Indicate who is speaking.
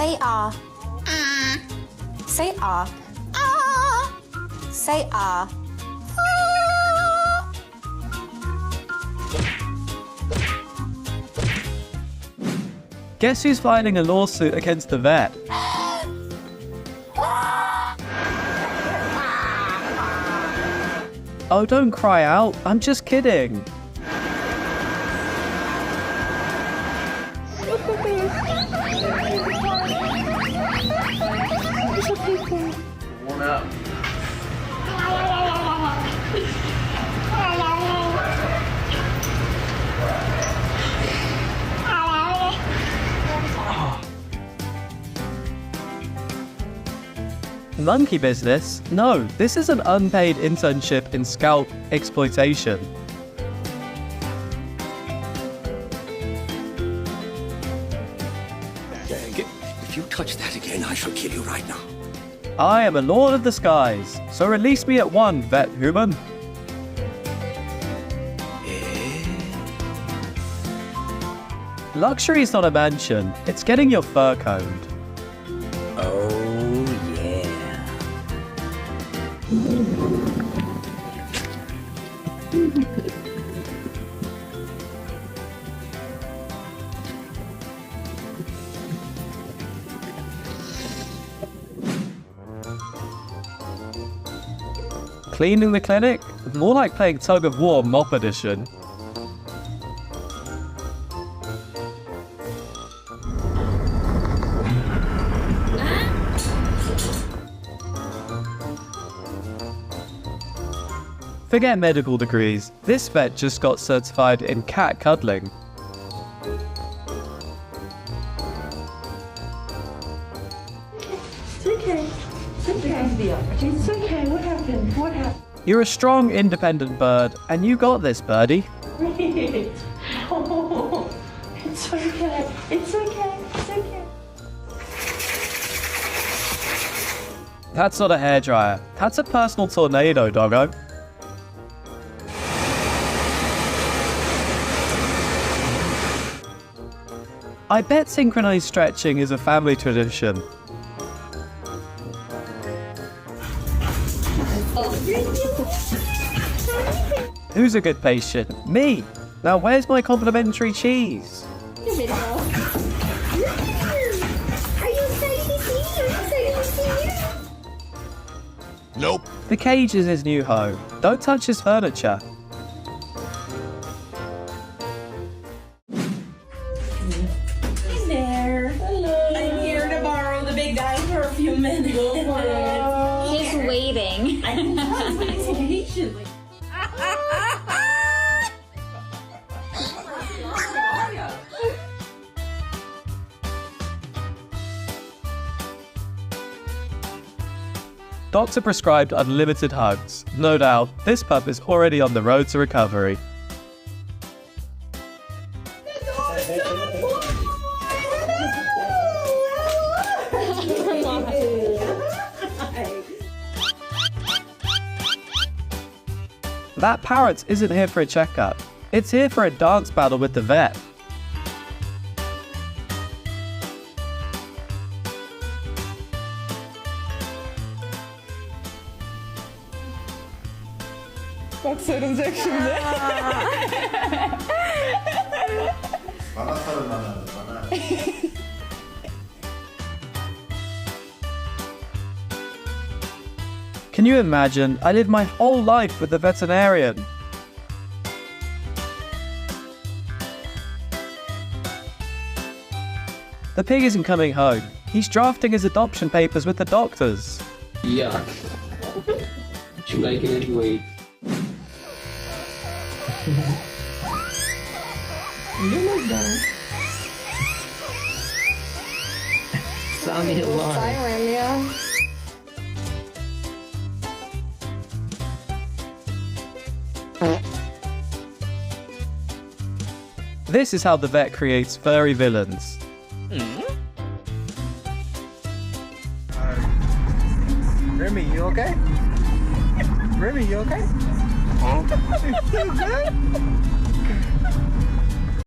Speaker 1: Say ah. Say ah. Say ah.
Speaker 2: Guess who's filing a lawsuit against the vet? Oh, don't cry out. I'm just kidding.
Speaker 3: Warm up.
Speaker 2: Monkey business? No, this is an unpaid internship in scalp exploitation.
Speaker 4: If you touch that again, I shall kill you right now.
Speaker 2: I am a lord of the skies, so release me at one, vet human. Luxury is not a mansion, it's getting your fur combed.
Speaker 4: Oh, yeah.
Speaker 2: Cleaning the clinic? More like playing tug of war mop edition. Forget medical degrees, this vet just got certified in cat cuddling.
Speaker 5: It's okay. It's okay. It's okay. What happened? What happened?
Speaker 2: You're a strong, independent bird, and you got this, birdie.
Speaker 5: Great. Oh, it's okay. It's okay. It's okay.
Speaker 2: That's not a hairdryer. That's a personal tornado, doggo. I bet synchronized stretching is a family tradition. Who's a good patient? Me! Now where's my complimentary cheese?
Speaker 1: Are you excited to see me? Are you excited to see me?
Speaker 4: Nope.
Speaker 2: The cage is his new home. Don't touch his furniture.
Speaker 5: Hey there. Hello. I'm here to borrow the big guy for a few minutes.
Speaker 1: He's waiting.
Speaker 5: I know. He's patiently.
Speaker 2: Doctor prescribed unlimited hugs. No doubt, this pup is already on the road to recovery. That parrot isn't here for a checkup. It's here for a dance battle with the vet.
Speaker 6: Bak sarılacak şimdi.
Speaker 3: Bana sarılman lazım, bana.
Speaker 2: Can you imagine? I lived my whole life with a veterinarian. The pig isn't coming home. He's drafting his adoption papers with the doctors.
Speaker 7: Yuck. What you like it anyway?
Speaker 5: You look done.
Speaker 7: Sami alarm.
Speaker 6: Siren ya.
Speaker 2: This is how the vet creates furry villains.
Speaker 3: Remy, you okay? Remy, you okay? You good?